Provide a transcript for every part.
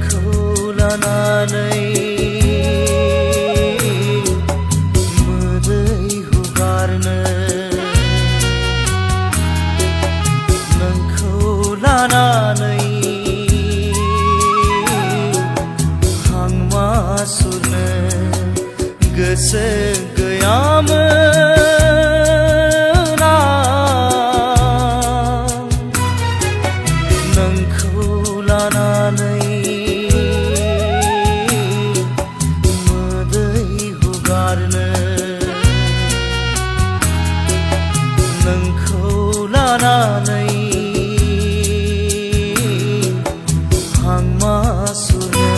नोंखौ लानानै मोदै हुगारनो नोंखौ लानानै हां मासुरनो गोसो गैयामोन आं नोंखौ लानानै मोदै हुगारनो नोंखौ लानानै हां मासुरनो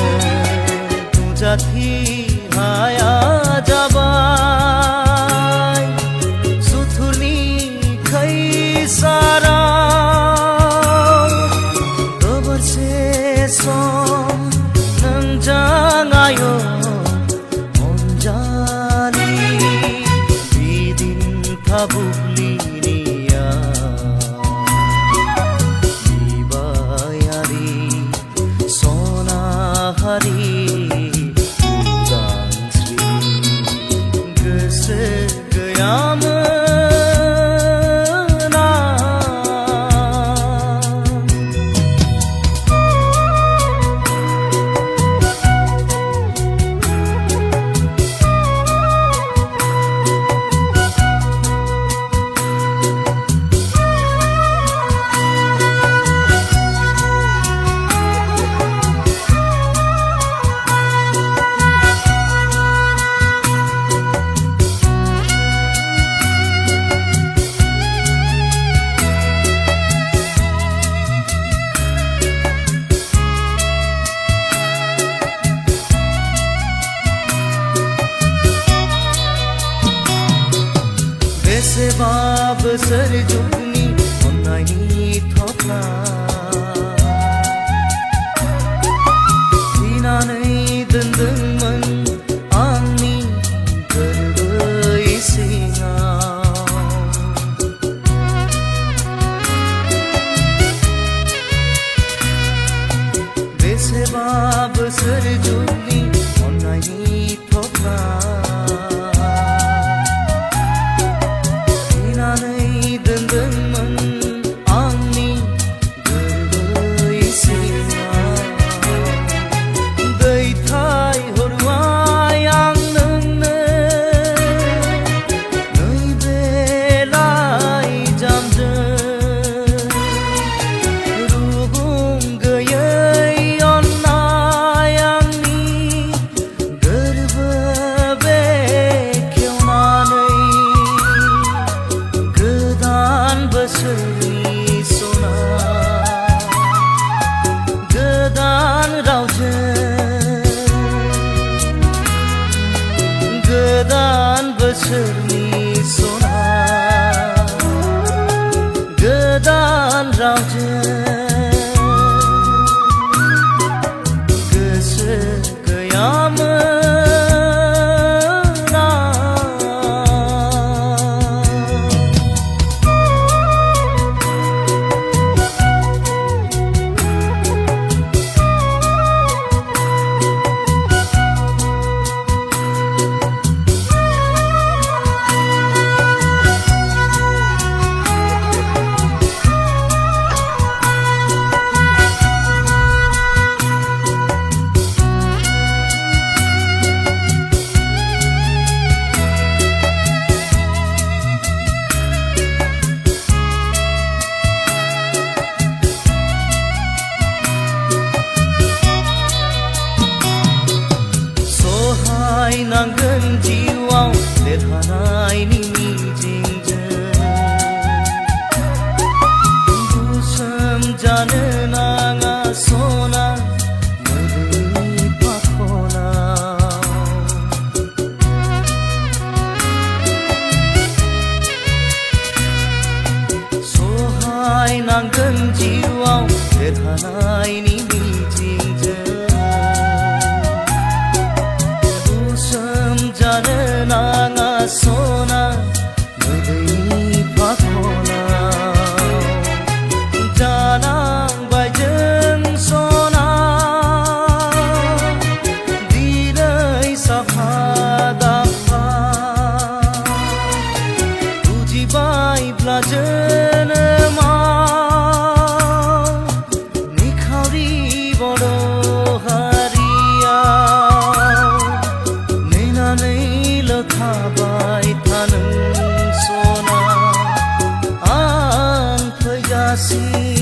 नुजाथि हाया जाबाय सुथुरनि खैसाराव दबरसे सम नोंजों आयो अनजालि बिदिन्था बुब्लिनिया बिबायारि सनाहारि गोसो गैयामोन बेसेबा बोसोर जुगनि अननायनि थफ्ला थिनानै दोनदोंमोन आंनि गोरबो इसिङाव बेसेबा बोसोर जुगनि अननायनि थफ्ला दोनदोंमोन आंनि गोरबो इसिङाव दैथायहरबाय आं नोंनो नैबे लाइजामजों रुगुं गैयै अननाय आंनि गोरबो बेखेवनानै गोदान बोसोरनि सना गोदान रावजों गोदान बोसोरनि सना गोदान रावजों गोसो गैयामोन हासि